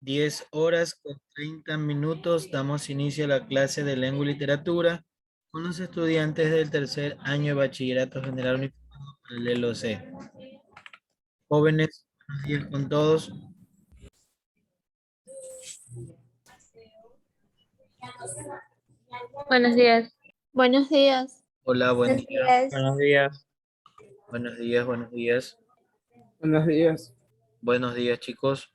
10:30 damos inicio a la clase de lengua y literatura con los estudiantes del tercer año de bachillerato general unificado paralelo C. Jóvenes, buenos días con todos. Buenos días. Buenos días. Hola, buen Buenos día. días. Buenos días. Buenos días, buenos días. Buenos días. Buenos días, chicos.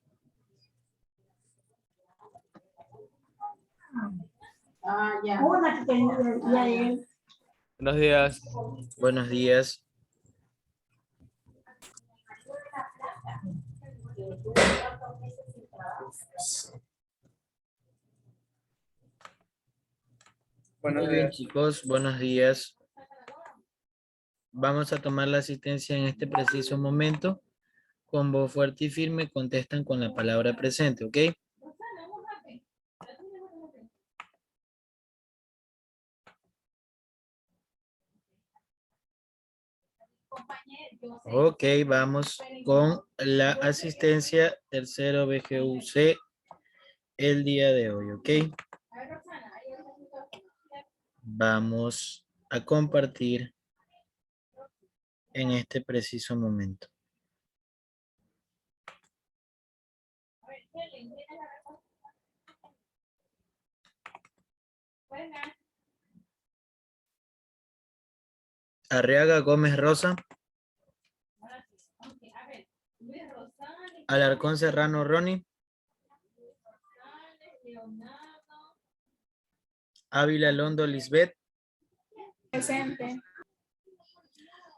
Buenos días. Buenos días. Muy bien, chicos, buenos días. Vamos a tomar la asistencia en este preciso momento. Con voz fuerte y firme contestan con la palabra presente, ¿ok? Ok, vamos con la asistencia tercero BGUC el día de hoy, ¿ok? Vamos a compartir en este preciso momento. Arriaga Gómez Rosa. Alarcón Serrano Ronnie. Ávila Londo Lisbeth. Presente.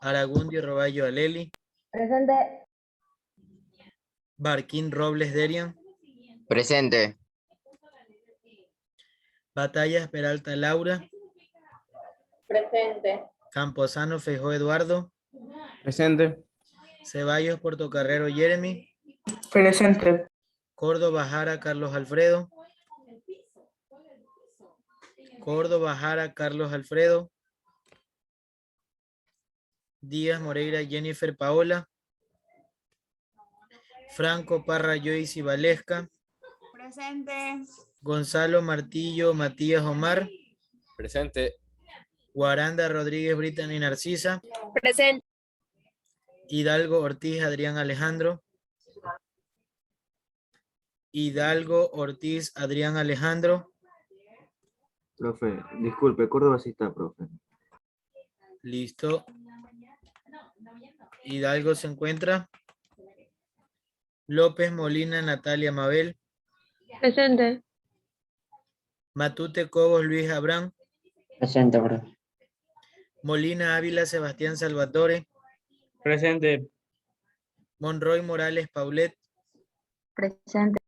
Aragundio Roballo Aleli. Presente. Barquín Robles Derian. Presente. Batallas Peralta Laura. Presente. Camposano Feijó Eduardo. Presente. Ceballos Portocarrero Jeremy. Presente. Córdoba Jara Carlos Alfredo. Córdoba Jara Carlos Alfredo. Díaz Moreira Jennifer Paola. Franco Parra Joyce Valesca. Presente. Gonzalo Martillo Matías Omar. Presente. Guaranda Rodríguez Brittany Narcisa. Presente. Hidalgo Ortiz Adrián Alejandro. Hidalgo Ortiz Adrián Alejandro. Profe, disculpe, Córdoba sí está, profe. Listo. Hidalgo se encuentra. López Molina Natalia Mabel. Presente. Matute Cobos Luis Abraham. Presente, profe. Molina Ávila Sebastián Salvatore. Presente. Monroy Morales Paulet. Presente.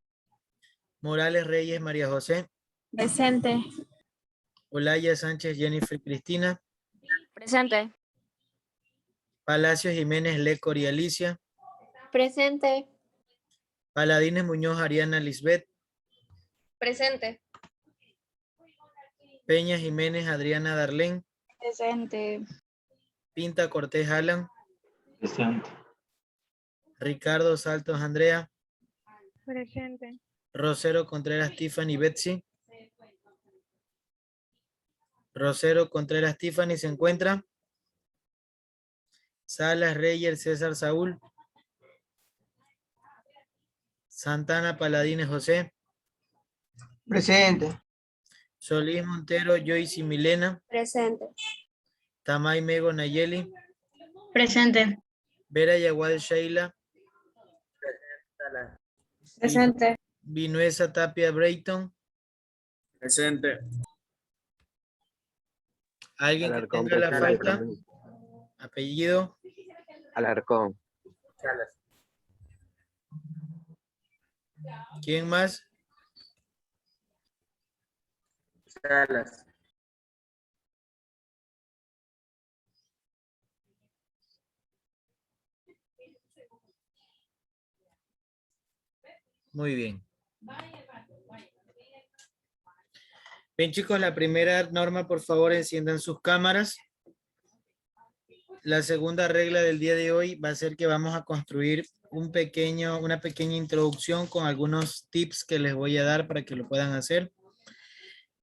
Morales Reyes María José. Presente. Olaya Sánchez Jennifer Cristina. Presente. Palacios Jiménez Lecor y Alicia. Presente. Paladines Muñoz Ariana Lisbeth. Presente. Peña Jiménez Adriana Darlén. Presente. Pinta Cortés Alan. Presente. Ricardo Saltos Andrea. Presente. Rosero Contreras Tiffany Betsy. Rosero Contreras Tiffany se encuentra. Salas Reyes César Saúl. Santana Paladines José. Presente. Solís Montero Joyce y Milena. Presente. Tamay Mego Nayeli. Presente. Vera Yagual Sheila. Presente. Vinuesa Tapia Brayton. Presente. ¿Alguien que Alarcón, tenga la presente falta? también. Apellido. Alarcón. ¿Quién más? Salas. Muy bien. Bien, chicos, la primera norma, por favor, enciendan sus cámaras. La segunda regla del día de hoy va a ser que vamos a construir una pequeña introducción con algunos tips que les voy a dar para que lo puedan hacer.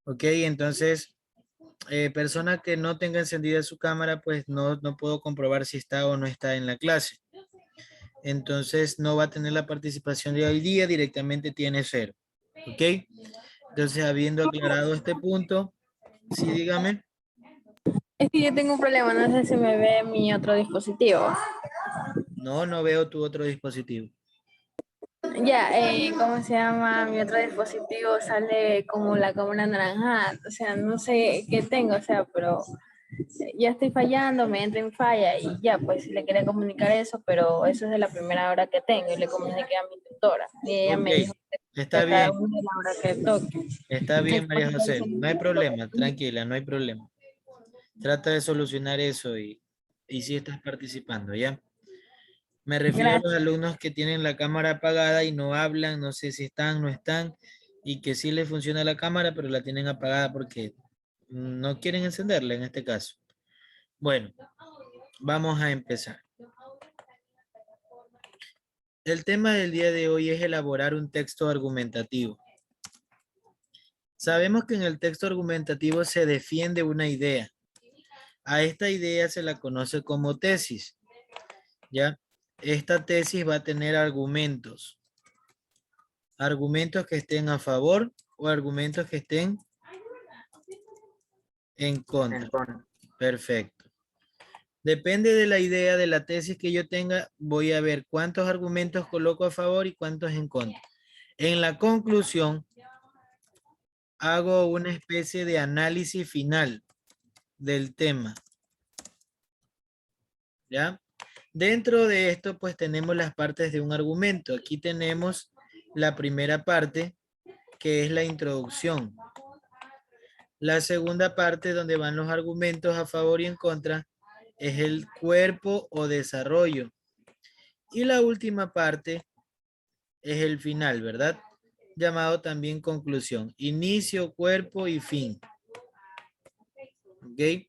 Ok, entonces, persona que no tenga encendida su cámara, pues no puedo comprobar si está o no está en la clase. Entonces, no va a tener la participación de hoy día, directamente tiene 0. Ok, entonces, habiendo aclarado este punto, sí, dígame. Es que yo tengo un problema, no sé si me ve mi otro dispositivo. No veo tu otro dispositivo. Ya, ¿cómo se llama? Mi otro dispositivo sale como la cámara anaranjada, o sea, no sé qué tengo, o sea, pero ya estoy fallando, me entra en falla y ya, pues le quería comunicar eso, pero eso es de la primera hora que tengo y le comuniqué a mi tutora y ella me dijo Ok, que está cada bien. una de la hora que toque. Está bien, María José. Entonces, No hay problema, tranquila, no hay problema. Trata de solucionar eso y sí estás participando, ¿ya? Me refiero a los gracias. alumnos que tienen la cámara apagada y no hablan, no sé si están, no están, y que sí les funciona la cámara, pero la tienen apagada porque no quieren encenderla en este caso. Bueno, vamos a empezar. El tema del día de hoy es elaborar un texto argumentativo. Sabemos que en el texto argumentativo se defiende una idea. A esta idea se la conoce como tesis, ¿ya? Esta tesis va a tener argumentos. Argumentos que estén a favor o argumentos que estén en contra. Perfecto. Depende de la idea de la tesis que yo tenga, voy a ver cuántos argumentos coloco a favor y cuántos en contra. En la conclusión, hago una especie de análisis final del tema. ¿Ya? Dentro de esto, pues tenemos las partes de un argumento. Aquí tenemos la primera parte, que es la introducción. La segunda parte, donde van los argumentos a favor y en contra, es el cuerpo o desarrollo. Y la última parte es el final, ¿verdad? Llamado también conclusión. Inicio, cuerpo y fin. ¿Ok?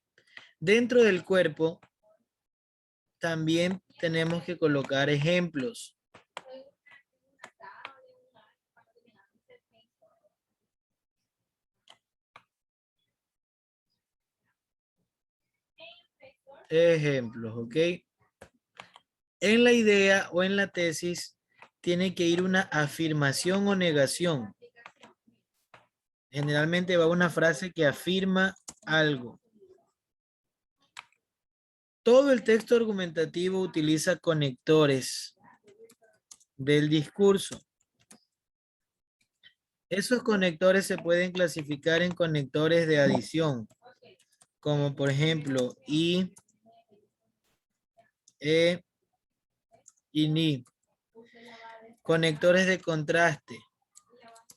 Dentro del cuerpo, también tenemos que colocar ejemplos. Ejemplos, ¿ok? En la idea o en la tesis tiene que ir una afirmación o negación. Generalmente va una frase que afirma algo. Todo el texto argumentativo utiliza conectores del discurso. Esos conectores se pueden clasificar en conectores de adición, como por ejemplo y, y ni. Conectores de contraste.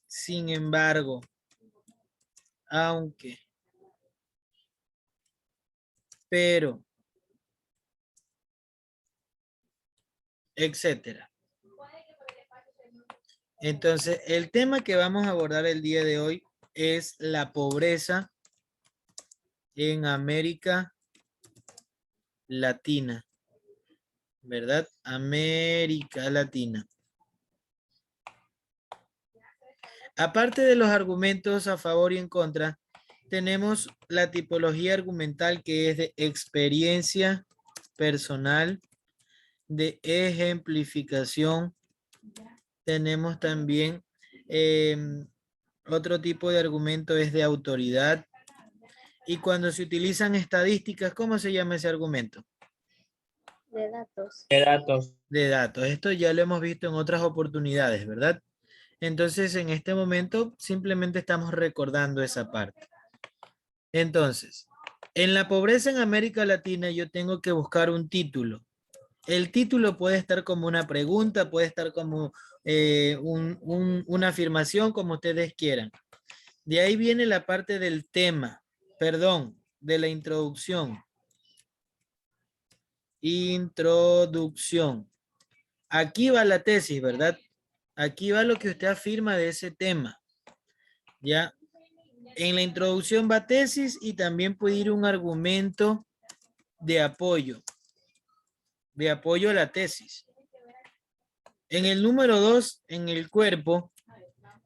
Sin embargo, aunque, pero, etcétera. Entonces, el tema que vamos a abordar el día de hoy es la pobreza en América Latina, ¿verdad? América Latina. Aparte de los argumentos a favor y en contra, tenemos la tipología argumental que es de experiencia personal, de ejemplificación. Tenemos también otro tipo de argumento es de autoridad. Y cuando se utilizan estadísticas, ¿cómo se llama ese argumento? De datos. De datos. De datos. Esto ya lo hemos visto en otras oportunidades, ¿verdad? Entonces, en este momento, simplemente estamos recordando esa parte. Entonces, en la pobreza en América Latina, yo tengo que buscar un título. El título puede estar como una pregunta, puede estar como una afirmación, como ustedes quieran. De ahí viene la parte del tema, perdón, de la introducción. Introducción. Aquí va la tesis, ¿verdad? Aquí va lo que usted afirma de ese tema. ¿Ya? En la introducción va tesis y también puede ir un argumento de apoyo. de apoyo a la tesis. En el número 2, en el cuerpo,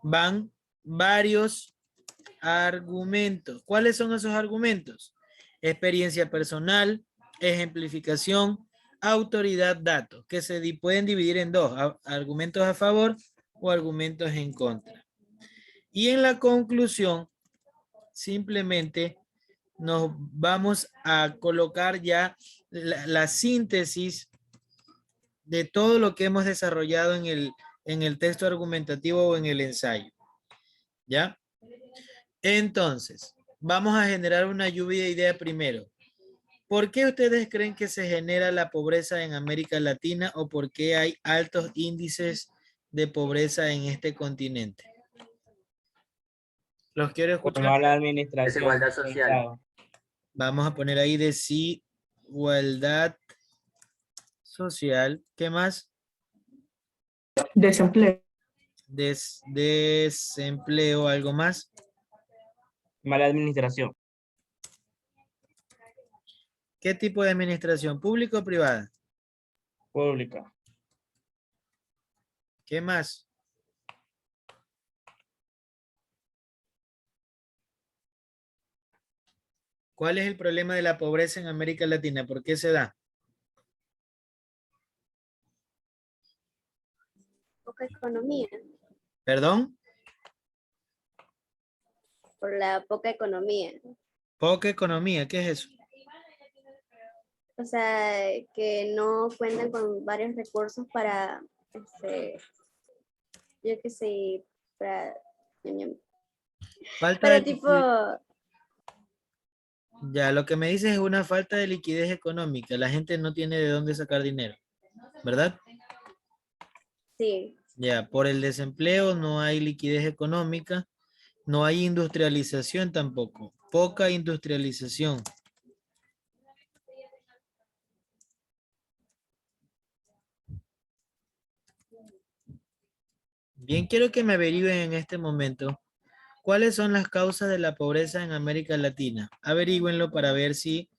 van varios argumentos. ¿Cuáles son esos argumentos? Experiencia personal, ejemplificación, autoridad, datos, que pueden dividir en dos, argumentos a favor o argumentos en contra. Y en la conclusión, simplemente nos vamos a colocar ya la síntesis de todo lo que hemos desarrollado en el texto argumentativo o en el ensayo. ¿Ya? Entonces, vamos a generar una lluvia de ideas primero. ¿Por qué ustedes creen que se genera la pobreza en América Latina o por qué hay altos índices de pobreza en este continente? ¿Los quiero Por escuchar? mala administración. Desigualdad social. Vamos a poner ahí desigualdad social. ¿Qué más? Desempleo. Desempleo, ¿algo más? Mala administración. ¿Qué tipo de administración? ¿Pública o privada? Pública. ¿Qué más? ¿Cuál es el problema de la pobreza en América Latina? ¿Por qué se da? Poca economía, ¿Perdón? por la poca economía. Poca economía, ¿qué es eso? O sea, que no cuentan con varios recursos para, yo qué sé, para Falta de tipo, Ya, lo que me dices es una falta de liquidez económica. La gente no tiene de dónde sacar dinero, ¿verdad? sí, Ya, por el desempleo no hay liquidez económica, no hay industrialización tampoco. Poca industrialización. Bien, quiero que me averigüen en este momento cuáles son las causas de la pobreza en América Latina. Averígüenlo para ver si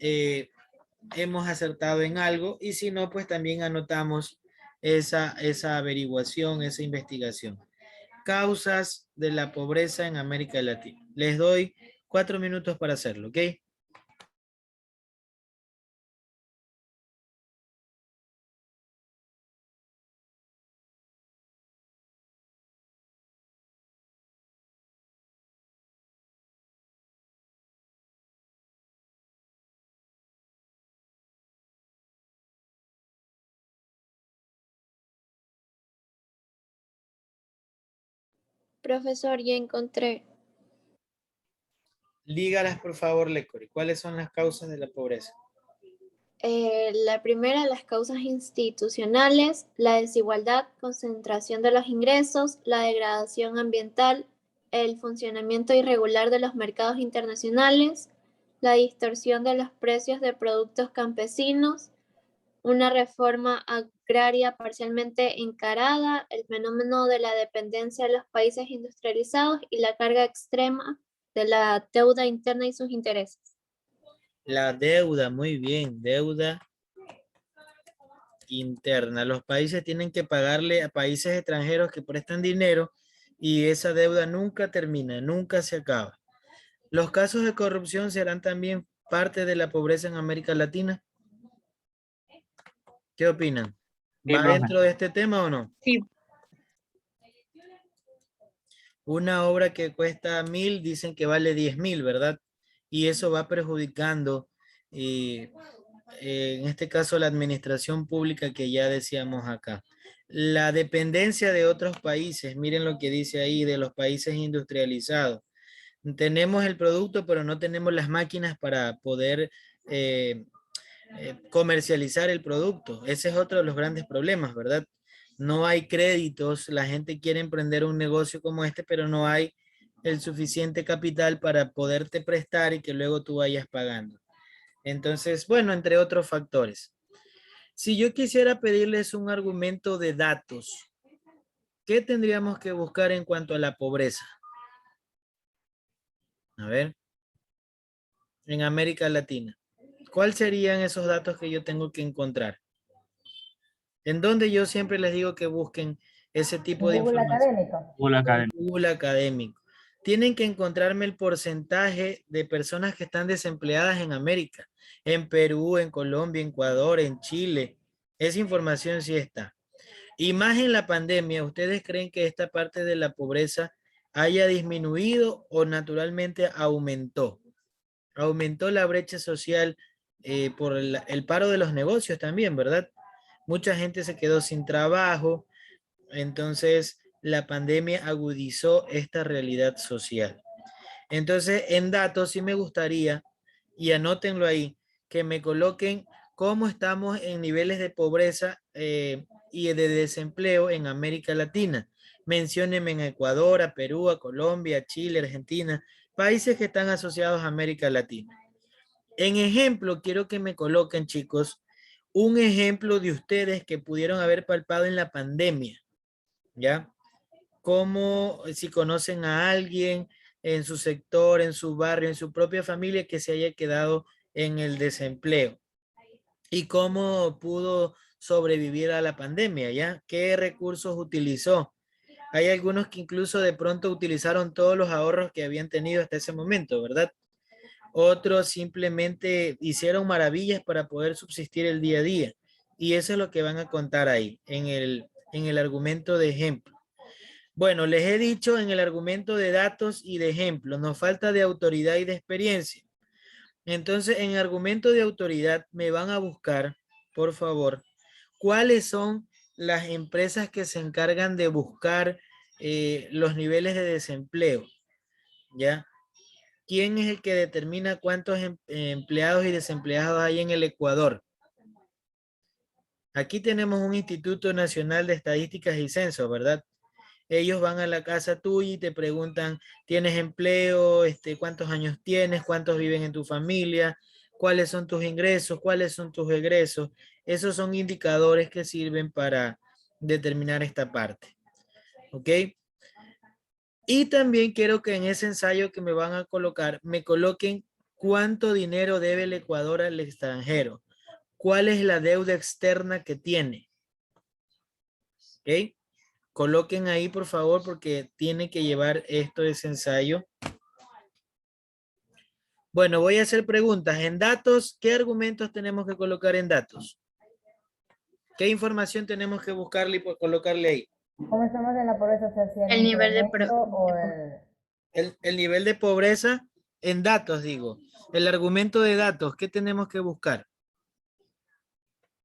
hemos acertado en algo y si no, pues también anotamos esa averiguación, esa investigación. Causas de la pobreza en América Latina. Les doy 4 minutos para hacerlo, ¿ok? profesor, ya encontré. Dígalas, por favor, Lecori. ¿Cuáles son las causas de la pobreza? La primera, las causas institucionales, la desigualdad, concentración de los ingresos, la degradación ambiental, el funcionamiento irregular de los mercados internacionales, la distorsión de los precios de productos campesinos, una reforma agraria parcialmente encarada, el fenómeno de la dependencia de los países industrializados y la carga extrema de la deuda interna y sus intereses. La deuda, muy bien, deuda interna. Los países tienen que pagarle a países extranjeros que prestan dinero y esa deuda nunca termina, nunca se acaba. ¿Los casos de corrupción serán también parte de la pobreza en América Latina? ¿Qué opinan? Sí, ¿Va profe. dentro de este tema o no? Sí. Una obra que cuesta 1,000 dicen que vale 10,000, ¿verdad? Y eso va perjudicando, en este caso, la administración pública que ya decíamos acá. La dependencia de otros países, miren lo que dice ahí, de los países industrializados. Tenemos el producto, pero no tenemos las máquinas para poder comercializar el producto. Ese es otro de los grandes problemas, ¿verdad? No hay créditos, la gente quiere emprender un negocio como este, pero no hay el suficiente capital para poderte prestar y que luego tú vayas pagando. Entonces, bueno, entre otros factores. Si yo quisiera pedirles un argumento de datos, ¿qué tendríamos que buscar en cuanto a la pobreza? A ver, en América Latina. ¿Cuáles serían esos datos que yo tengo que encontrar? En donde yo siempre les digo que busquen ese tipo de Google información. académico. Google Academy. Google académico. Tienen que encontrarme el porcentaje de personas que están desempleadas en América, en Perú, en Colombia, en Ecuador, en Chile. Esa información sí está. Y más en la pandemia, ¿ustedes creen que esta parte de la pobreza haya disminuido o naturalmente aumentó? Aumentó la brecha social por el paro de los negocios también, ¿verdad? Mucha gente se quedó sin trabajo, entonces la pandemia agudizó esta realidad social. Entonces, en datos sí me gustaría, y anótenlo ahí, que me coloquen cómo estamos en niveles de pobreza y de desempleo en América Latina. Menciónenme en Ecuador, a Perú, a Colombia, a Chile, Argentina, países que están asociados a América Latina. En ejemplo, quiero que me coloquen, chicos, un ejemplo de ustedes que pudieron haber palpado en la pandemia, ¿ya? Como si conocen a alguien en su sector, en su barrio, en su propia familia que se haya quedado en el desempleo y cómo pudo sobrevivir a la pandemia, ¿ya? ¿Qué recursos utilizó? Hay algunos que incluso de pronto utilizaron todos los ahorros que habían tenido hasta ese momento, ¿verdad? Otros simplemente hicieron maravillas para poder subsistir el día a día. Y eso es lo que van a contar ahí, en el argumento de ejemplo. Bueno, les he dicho en el argumento de datos y de ejemplo, nos falta de autoridad y de experiencia. Entonces, en el argumento de autoridad me van a buscar, por favor, cuáles son las empresas que se encargan de buscar los niveles de desempleo, ¿ya? ¿Quién es el que determina cuántos empleados y desempleados hay en el Ecuador? Aquí tenemos un Instituto Nacional de Estadísticas y Censo, ¿verdad? Ellos van a la casa tuya y te preguntan, ¿tienes empleo? ¿Cuántos años tienes? ¿Cuántos viven en tu familia? ¿Cuáles son tus ingresos? ¿Cuáles son tus egresos? Esos son indicadores que sirven para determinar esta parte. ¿Ok? Y también quiero que en ese ensayo que me van a colocar, me coloquen cuánto dinero debe el Ecuador al extranjero. ¿Cuál es la deuda externa que tiene? ¿Ok? Coloquen ahí, por favor, porque tiene que llevar esto ese ensayo. Bueno, voy a hacer preguntas. En datos, ¿qué argumentos tenemos que colocar en datos? ¿Qué información tenemos que buscarle y colocarle ahí? Comenzamos en la pobreza social. El nivel de o El nivel de pobreza en datos, digo. El argumento de datos, ¿qué tenemos que buscar?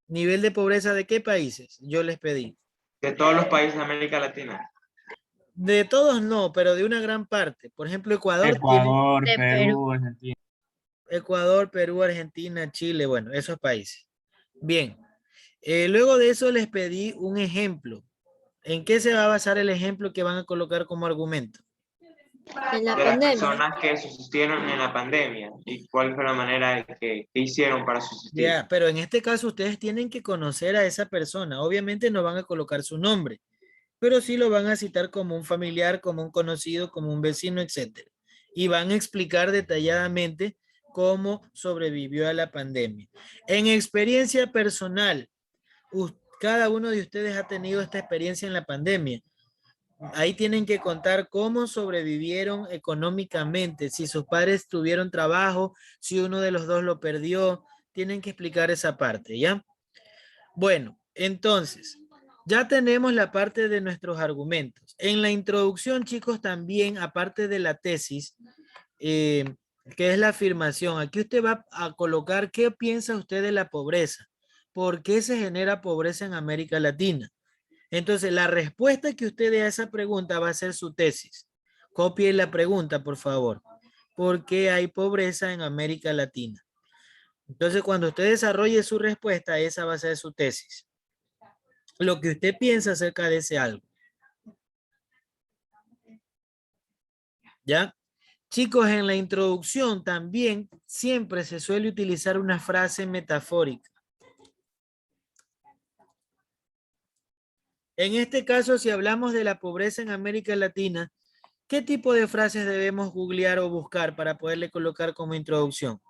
¿Nivel de pobreza de qué países? Yo les pedí. De todos los países de América Latina. De todos no, pero de una gran parte. Por ejemplo, Ecuador, De Perú, Argentina. Ecuador, Perú, Argentina, Chile, bueno, esos países. Bien. Luego de eso les pedí un ejemplo. ¿En qué se va a basar el ejemplo que van a colocar como argumento? En la De las pandemia. personas que subsistieron en la pandemia y cuál fue la manera que hicieron para subsistir. Ya, pero en este caso ustedes tienen que conocer a esa persona. Obviamente no van a colocar su nombre, pero sí lo van a citar como un familiar, como un conocido, como un vecino, etcétera. Y van a explicar detalladamente cómo sobrevivió a la pandemia. En experiencia personal, cada uno de ustedes ha tenido esta experiencia en la pandemia. Ahí tienen que contar cómo sobrevivieron económicamente, si sus padres tuvieron trabajo, si uno de los dos lo perdió, tienen que explicar esa parte, ¿ya? Bueno, entonces, ya tenemos la parte de nuestros argumentos. En la introducción, chicos, también, aparte de la tesis, que es la afirmación, aquí usted va a colocar qué piensa usted de la pobreza, por qué se genera pobreza en América Latina. Entonces, la respuesta que usted dé a esa pregunta va a ser su tesis. Copie la pregunta, por favor. ¿Por qué hay pobreza en América Latina? Entonces, cuando usted desarrolle su respuesta, esa va a ser su tesis. Lo que usted piensa acerca de ese algo. ¿Ya? Chicos, en la introducción también siempre se suele utilizar una frase metafórica. En este caso, si hablamos de la pobreza en América Latina, ¿qué tipo de frases debemos googlear o buscar para poderle colocar como introducción?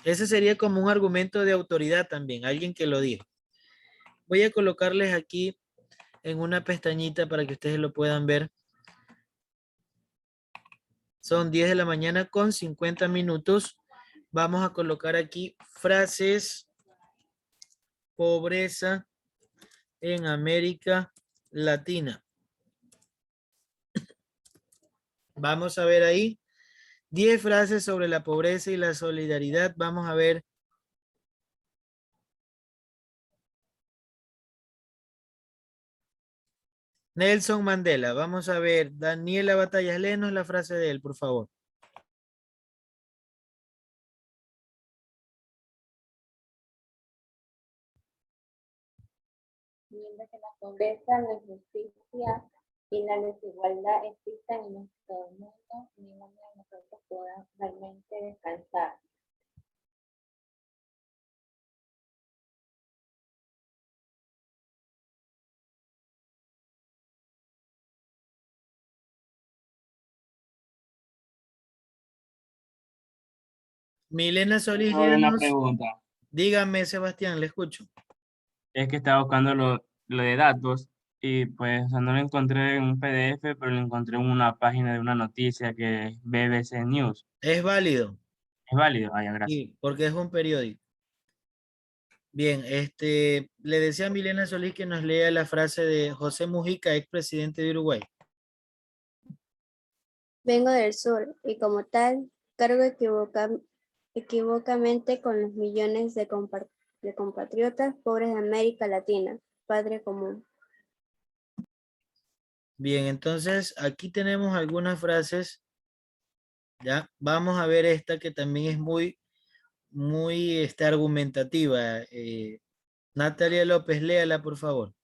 Ese sería como un argumento de autoridad también, alguien que lo dijo. Voy a colocarles aquí en una pestañita para que ustedes lo puedan ver. Son 10 de la mañana con 50 minutos. Vamos a colocar aquí frases, pobreza en América Latina. Vamos a ver ahí 10 frases sobre la pobreza y la solidaridad. Vamos a ver. Nelson Mandela. Vamos a ver. Daniela Batallas, léenos la frase de él, por favor. Mientras que la pobreza, la injusticia y la desigualdad existan en nuestro mundo, ninguno de nosotros podrá realmente descansar. Milena Solís, Tengo una léenos. pregunta. Dígame, Sebastián, le escucho. Es que estaba buscando lo de datos y pues o sea, no lo encontré en un PDF, pero lo encontré en una página de una noticia que es BBC News. Es válido. ¿Es válido? Vaya, gracias. Sí, porque es un periódico. Bien, le decía a Milena Solís que nos lea la frase de José Mujica, expresidente de Uruguay. Vengo del sur y como tal cargo equivocamente con los millones de compatriotas pobres de América Latina, padre común. Bien, entonces aquí tenemos algunas frases. Ya, vamos a ver esta que también es muy argumentativa. Natalia López, léala, por favor.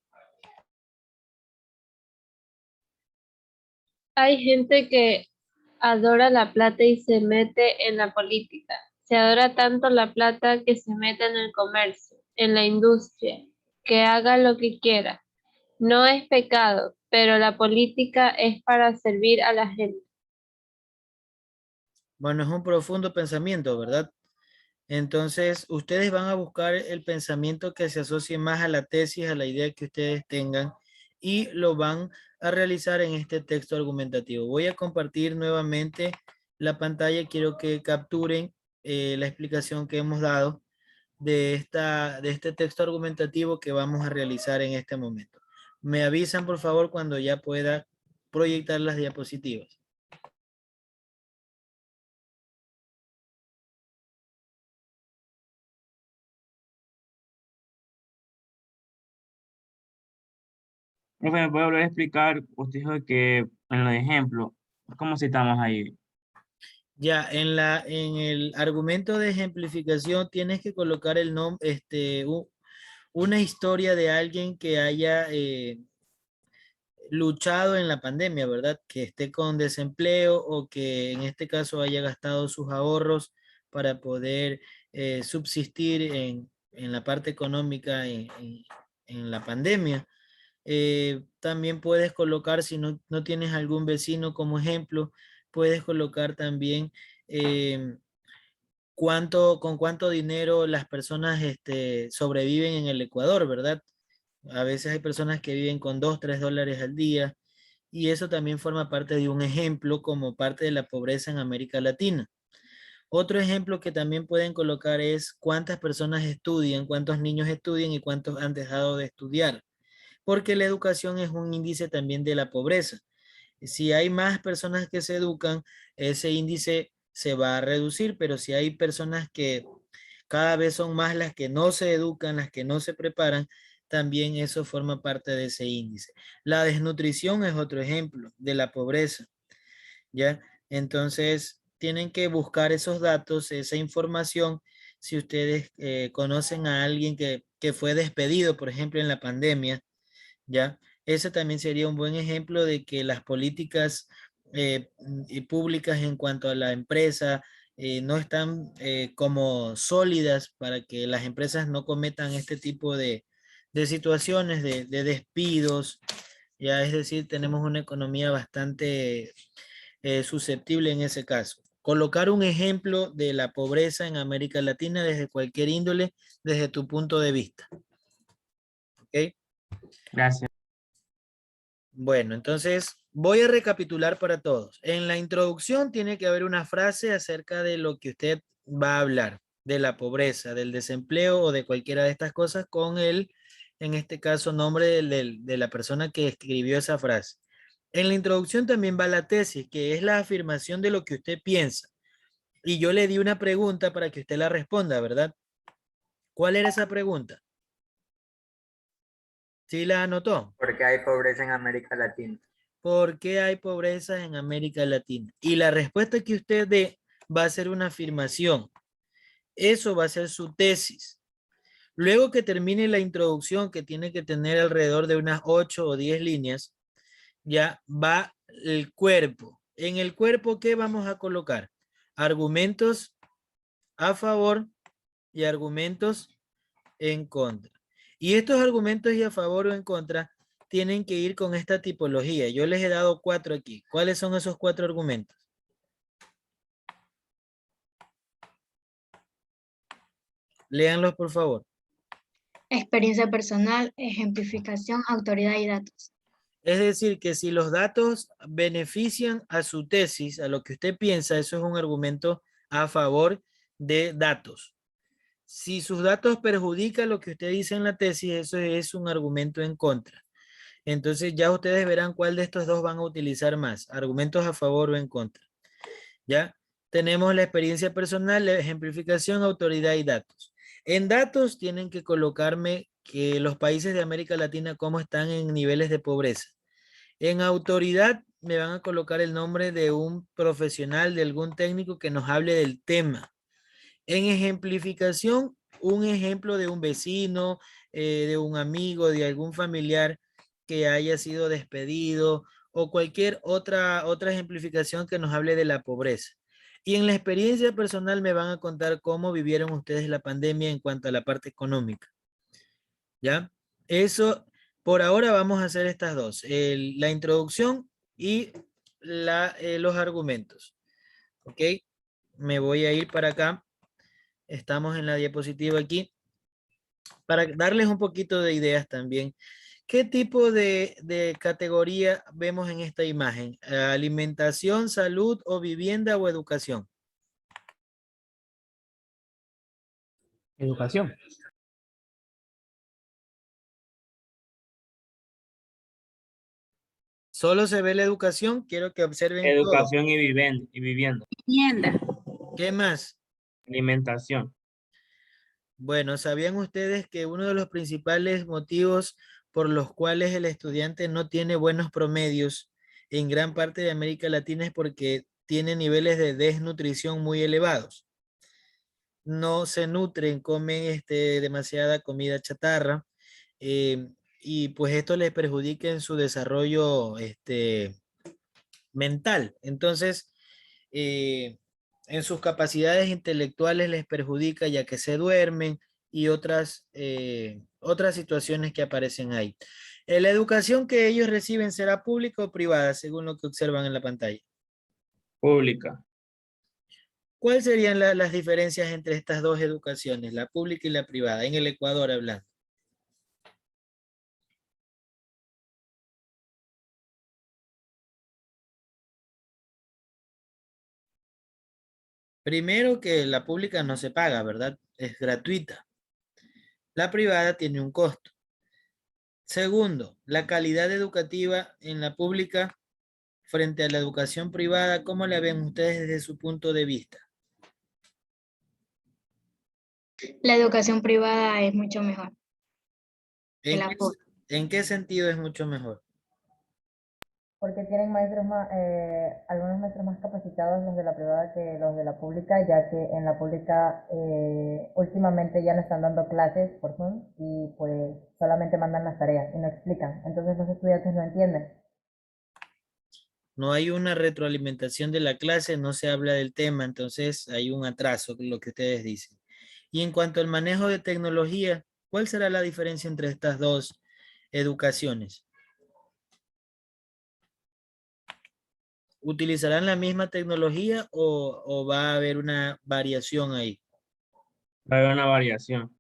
Hay gente que adora la plata y se mete en la política. Se adora tanto la plata que se mete en el comercio, en la industria, que haga lo que quiera. No es pecado, pero la política es para servir a la gente. Bueno, es un profundo pensamiento, ¿verdad? Entonces, ustedes van a buscar el pensamiento que se asocie más a la tesis, a la idea que ustedes tengan, y lo van a realizar en este texto argumentativo. Voy a compartir nuevamente la pantalla. Quiero que capturen la explicación que hemos dado de este texto argumentativo que vamos a realizar en este momento. Me avisan, por favor, cuando ya pueda proyectar las diapositivas. Profe, ¿me puede volver a explicar? Usted dijo que en el ejemplo, ¿cómo citamos ahí? Ya, en el argumento de ejemplificación tienes que colocar el nombre, una historia de alguien que haya luchado en la pandemia, ¿verdad? Que esté con desempleo o que en este caso haya gastado sus ahorros para poder subsistir en la parte económica en la pandemia. También puedes colocar, si no tienes algún vecino como ejemplo, puedes colocar también con cuánto dinero las personas sobreviven en el Ecuador, ¿verdad? A veces hay personas que viven con $2, $3 al día y eso también forma parte de un ejemplo como parte de la pobreza en América Latina. Otro ejemplo que también pueden colocar es cuántas personas estudian, cuántos niños estudian y cuántos han dejado de estudiar, porque la educación es un índice también de la pobreza. Si hay más personas que se educan, ese índice se va a reducir, pero si hay personas que cada vez son más las que no se educan, las que no se preparan, también eso forma parte de ese índice. La desnutrición es otro ejemplo de la pobreza, ¿ya? Entonces, tienen que buscar esos datos, esa información, si ustedes conocen a alguien que fue despedido, por ejemplo, en la pandemia, ¿ya? Ese también sería un buen ejemplo de que las políticas públicas en cuanto a la empresa no están como sólidas para que las empresas no cometan este tipo de situaciones de despidos, ya es decir, tenemos una economía bastante susceptible en ese caso. Colocar un ejemplo de la pobreza en América Latina desde cualquier índole, desde tu punto de vista. ¿Ok? Gracias. Bueno, entonces voy a recapitular para todos. En la introducción tiene que haber una frase acerca de lo que usted va a hablar, de la pobreza, del desempleo o de cualquiera de estas cosas con el, en este caso, nombre de la persona que escribió esa frase. En la introducción también va la tesis, que es la afirmación de lo que usted piensa. Y yo le di una pregunta para que usted la responda, ¿verdad? ¿Cuál era esa pregunta? ¿Sí la anotó? ¿Por qué hay pobreza en América Latina? ¿Por qué hay pobreza en América Latina? Y la respuesta que usted dé va a ser una afirmación. Eso va a ser su tesis. Luego que termine la introducción, que tiene que tener alrededor de unas 8 o 10 líneas, ya va el cuerpo. En el cuerpo, ¿qué vamos a colocar? Argumentos a favor y argumentos en contra. Y estos argumentos y a favor o en contra tienen que ir con esta tipología. Yo les he dado 4 aquí. ¿Cuáles son esos 4 argumentos? Léanlos, por favor. Experiencia personal, ejemplificación, autoridad y datos. Es decir, que si los datos benefician a su tesis, a lo que usted piensa, eso es un argumento a favor de datos. Si sus datos perjudican lo que usted dice en la tesis, eso es un argumento en contra. Entonces ya ustedes verán cuál de estos dos van a utilizar más, argumentos a favor o en contra. ¿Ya? Tenemos la experiencia personal, la ejemplificación, autoridad y datos. En datos tienen que colocarme que los países de América Latina cómo están en niveles de pobreza. En autoridad me van a colocar el nombre de un profesional, de algún técnico que nos hable del tema. En ejemplificación, un ejemplo de un vecino, de un amigo, de algún familiar que haya sido despedido o cualquier otra ejemplificación que nos hable de la pobreza. Y en la experiencia personal me van a contar cómo vivieron ustedes la pandemia en cuanto a la parte económica. ¿Ya? Eso, por ahora vamos a hacer estas dos, la introducción y los argumentos. ¿Ok? Me voy a ir para acá. Estamos en la diapositiva aquí. Para darles un poquito de ideas también. ¿Qué tipo de categoría vemos en esta imagen? ¿Alimentación, salud o vivienda o educación? Educación. Solo se ve la educación. Quiero que observen Educación todo. y vivienda. Vivienda. ¿Qué más? Alimentación. Bueno, ¿sabían ustedes que uno de los principales motivos por los cuales el estudiante no tiene buenos promedios en gran parte de América Latina es porque tiene niveles de desnutrición muy elevados? No se nutren, comen demasiada comida chatarra y pues esto les perjudica en su desarrollo mental. Entonces, en sus capacidades intelectuales les perjudica ya que se duermen y otras situaciones que aparecen ahí. ¿La educación que ellos reciben será pública o privada según lo que observan en la pantalla? Pública. ¿Cuáles serían las diferencias entre estas dos educaciones, la pública y la privada, en el Ecuador hablando? Primero que la pública no se paga, ¿verdad? Es gratuita. La privada tiene un costo. Segundo, la calidad educativa en la pública frente a la educación privada, ¿cómo la ven ustedes desde su punto de vista? La educación privada es mucho mejor que la pública. ¿En qué sentido es mucho mejor? Porque tienen maestros más, algunos maestros más capacitados los de la privada que los de la pública, ya que en la pública últimamente ya no están dando clases por Zoom y pues solamente mandan las tareas y no explican. Entonces los estudiantes no entienden. No hay una retroalimentación de la clase, no se habla del tema, entonces hay un atraso, lo que ustedes dicen. Y en cuanto al manejo de tecnología, ¿cuál será la diferencia entre estas dos educaciones? ¿Utilizarán la misma tecnología o va a haber una variación ahí? Va a haber una variación.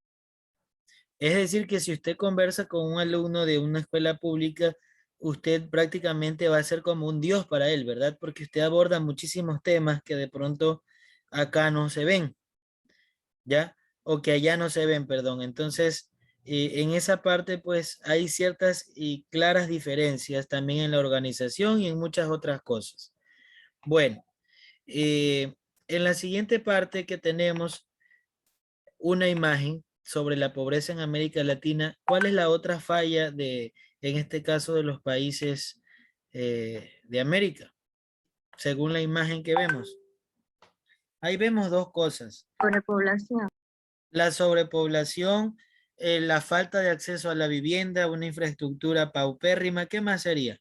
Es decir, que si usted conversa con un alumno de una escuela pública, usted prácticamente va a ser como un dios para él, ¿verdad? Porque usted aborda muchísimos temas que de pronto acá no se ven, ¿ya? O que allá no se ven, perdón. Entonces, en esa parte, pues hay ciertas y claras diferencias también en la organización y en muchas otras cosas. Bueno, en la siguiente parte que tenemos una imagen sobre la pobreza en América Latina, ¿cuál es la otra falla en este caso, de los países de América? Según la imagen que vemos. Ahí vemos dos cosas. Sobrepoblación. La sobrepoblación, la falta de acceso a la vivienda, una infraestructura paupérrima. ¿Qué más sería?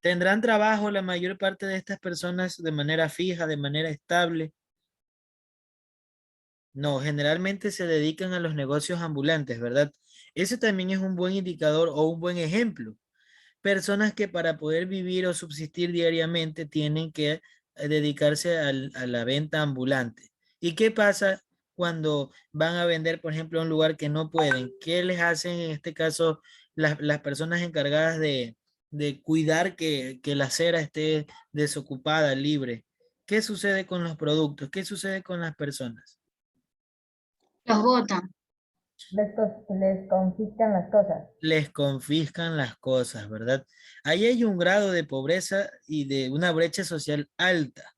¿Tendrán trabajo la mayor parte de estas personas de manera fija, de manera estable? No, generalmente se dedican a los negocios ambulantes, ¿verdad? Ese también es un buen indicador o un buen ejemplo. Personas que para poder vivir o subsistir diariamente tienen que dedicarse a la venta ambulante. ¿Y qué pasa cuando van a vender, por ejemplo, a un lugar que no pueden? ¿Qué les hacen en este caso las personas encargadas de cuidar que la acera esté desocupada, libre? ¿Qué sucede con los productos? ¿Qué sucede con las personas? Los botan. Les confiscan las cosas. Les confiscan las cosas, ¿verdad? Ahí hay un grado de pobreza y de una brecha social alta,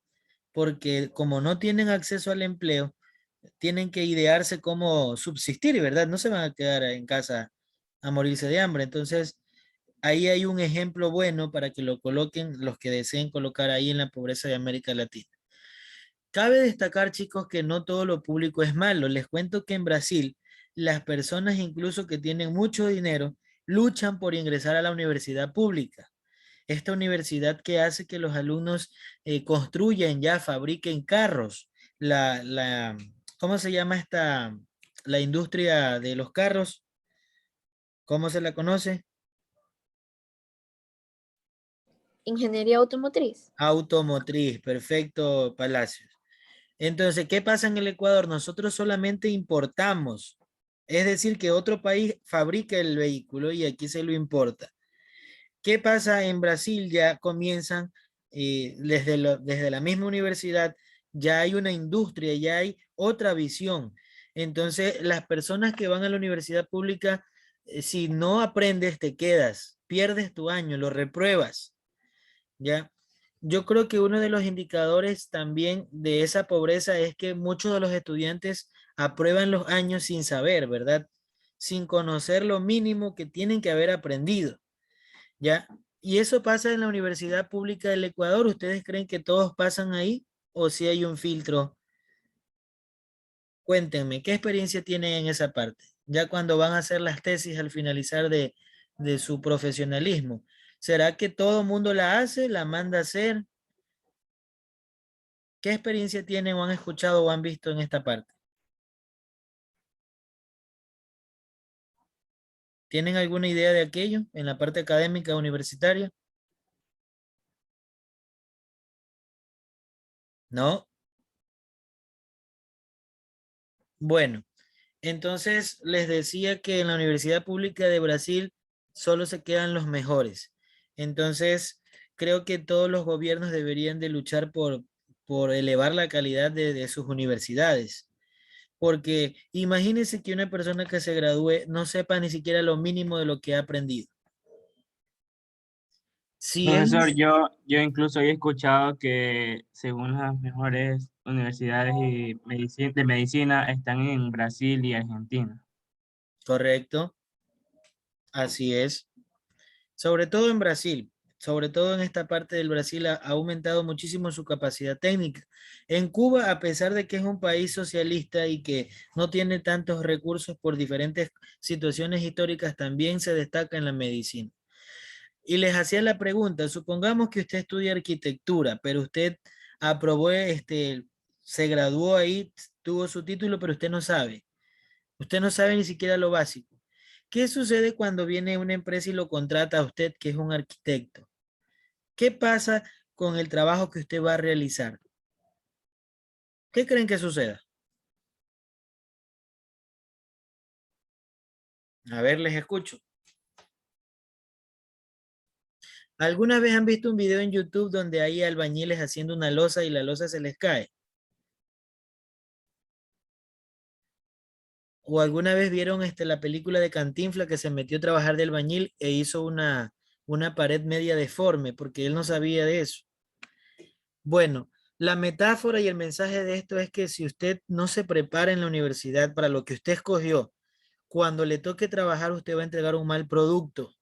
porque como no tienen acceso al empleo, tienen que idearse cómo subsistir, ¿verdad? No se van a quedar en casa a morirse de hambre. Entonces, ahí hay un ejemplo bueno para que lo coloquen los que deseen colocar ahí en la pobreza de América Latina. Cabe destacar, chicos, que no todo lo público es malo. Les cuento que en Brasil, las personas incluso que tienen mucho dinero luchan por ingresar a la universidad pública. Esta universidad que hace que los alumnos construyan ya, fabriquen carros. ¿Cómo se llama esta? La industria de los carros. ¿Cómo se la conoce? Ingeniería automotriz. Automotriz, perfecto, Palacios. Entonces, ¿qué pasa en el Ecuador? Nosotros solamente importamos, es decir, que otro país fabrica el vehículo y aquí se lo importa. ¿Qué pasa en Brasil? Ya comienzan desde la misma universidad, ya hay una industria, ya hay otra visión. Entonces, las personas que van a la universidad pública, si no aprendes, te quedas, pierdes tu año, lo repruebas, ¿ya? Yo creo que uno de los indicadores también de esa pobreza es que muchos de los estudiantes aprueban los años sin saber, ¿verdad? Sin conocer lo mínimo que tienen que haber aprendido, ¿ya? Y eso pasa en la Universidad Pública del Ecuador. ¿Ustedes creen que todos pasan ahí o si hay un filtro? Cuéntenme, ¿qué experiencia tienen en esa parte? Ya cuando van a hacer las tesis al finalizar de su profesionalismo. ¿Será que todo mundo la hace, la manda a hacer? ¿Qué experiencia tienen o han escuchado o han visto en esta parte? ¿Tienen alguna idea de aquello en la parte académica universitaria? ¿No? Bueno, entonces les decía que en la Universidad Pública de Brasil solo se quedan los mejores. Entonces, creo que todos los gobiernos deberían de luchar por elevar la calidad de sus universidades. Porque imagínense que una persona que se gradúe no sepa ni siquiera lo mínimo de lo que ha aprendido. Si es Profesor, yo incluso he escuchado que según las mejores universidades de medicina están en Brasil y Argentina. correcto, así es. Sobre todo en Brasil, sobre todo en esta parte del Brasil ha aumentado muchísimo su capacidad técnica. En Cuba, a pesar de que es un país socialista y que no tiene tantos recursos por diferentes situaciones históricas, también se destaca en la medicina. Y les hacía la pregunta, supongamos que usted estudia arquitectura, pero usted aprobó, se graduó ahí, tuvo su título, pero usted no sabe. Usted no sabe ni siquiera lo básico. ¿Qué sucede cuando viene una empresa y lo contrata a usted, que es un arquitecto? ¿Qué pasa con el trabajo que usted va a realizar? ¿Qué creen que suceda? A ver, les escucho. ¿Alguna vez han visto un video en YouTube donde hay albañiles haciendo una losa y la losa se les cae? ¿O alguna vez vieron la película de Cantinflas que se metió a trabajar de albañil e hizo una pared media deforme porque él no sabía de eso? Bueno, la metáfora y el mensaje de esto es que si usted no se prepara en la universidad para lo que usted escogió, cuando le toque trabajar usted va a entregar un mal producto.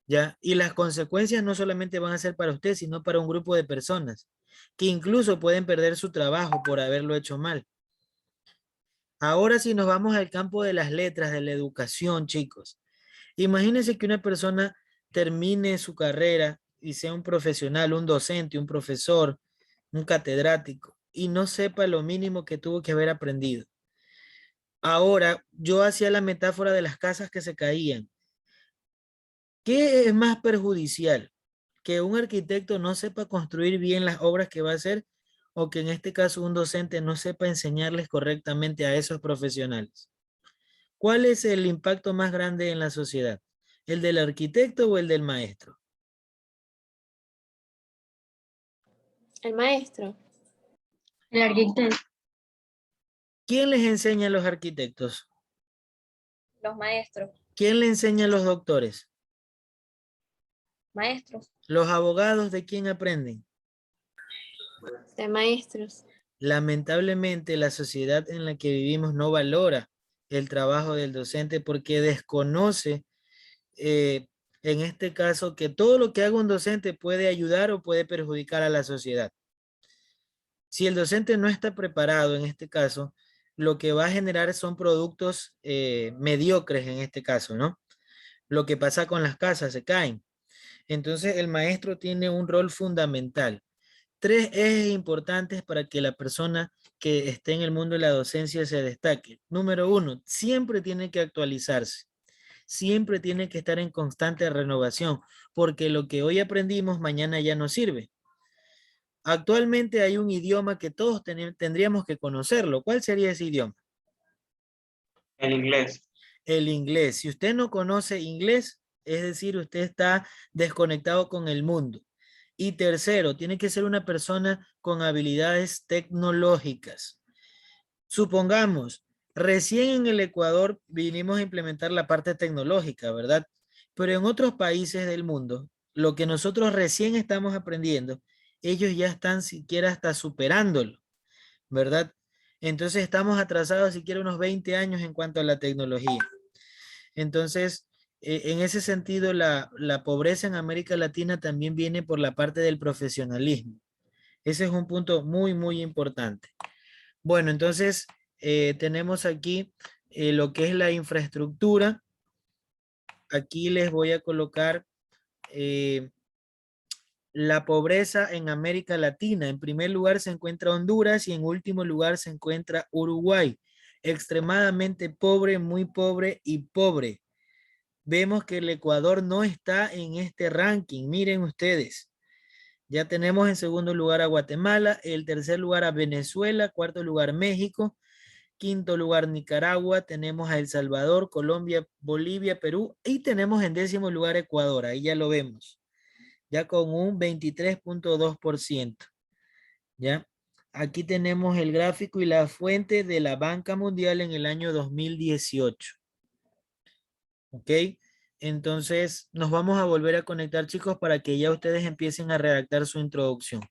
¿Ya? Y las consecuencias no solamente van a ser para usted, sino para un grupo de personas que incluso pueden perder su trabajo por haberlo hecho mal. Ahora si nos vamos al campo de las letras, de la educación, chicos. Imagínense que una persona termine su carrera y sea un profesional, un docente, un profesor, un catedrático, y no sepa lo mínimo que tuvo que haber aprendido. Ahora, yo hacía la metáfora de las casas que se caían. ¿Qué es más perjudicial? ¿Que un arquitecto no sepa construir bien las obras que va a hacer o que en este caso un docente no sepa enseñarles correctamente a esos profesionales? ¿Cuál es el impacto más grande en la sociedad? ¿El del arquitecto o el del maestro? El maestro. El arquitecto. ¿Quién les enseña a los arquitectos? Los maestros. ¿Quién le enseña a los doctores? Maestros. ¿Los abogados de quién aprenden? De maestros. Lamentablemente, la sociedad en la que vivimos no valora el trabajo del docente porque desconoce, en este caso, que todo lo que haga un docente puede ayudar o puede perjudicar a la sociedad. Si el docente no está preparado, en este caso, lo que va a generar son productos mediocres, en este caso, ¿no? Lo que pasa con las casas, se caen. Entonces, el maestro tiene un rol fundamental. 3 ejes importantes para que la persona que esté en el mundo de la docencia se destaque. Número 1, siempre tiene que actualizarse. Siempre tiene que estar en constante renovación, porque lo que hoy aprendimos mañana ya no sirve. Actualmente hay un idioma que todos tendríamos que conocerlo. ¿Cuál sería ese idioma? El inglés. El inglés. Si usted no conoce inglés, es decir, usted está desconectado con el mundo. Y tercero, tiene que ser una persona con habilidades tecnológicas. Supongamos, recién en el Ecuador vinimos a implementar la parte tecnológica, ¿verdad? Pero en otros países del mundo, lo que nosotros recién estamos aprendiendo, ellos ya están siquiera hasta superándolo, ¿verdad? Entonces estamos atrasados siquiera unos 20 años en cuanto a la tecnología. Entonces, en ese sentido, la pobreza en América Latina también viene por la parte del profesionalismo. Ese es un punto muy, muy importante. Bueno, entonces tenemos aquí lo que es la infraestructura. Aquí les voy a colocar la pobreza en América Latina. En primer lugar se encuentra Honduras y en último lugar se encuentra Uruguay. Extremadamente pobre, muy pobre y pobre. Vemos que el Ecuador no está en este ranking. Miren ustedes. Ya tenemos en segundo lugar a Guatemala, el tercer lugar a Venezuela, cuarto lugar México, quinto lugar Nicaragua, tenemos a El Salvador, Colombia, Bolivia, Perú y tenemos en décimo lugar Ecuador. Ahí ya lo vemos. Ya con un 23.2%. ¿Ya? Aquí tenemos el gráfico y la fuente de la Banca Mundial en el año 2018. ¿Ok? Entonces, nos vamos a volver a conectar, chicos, para que ya ustedes empiecen a redactar su introducción.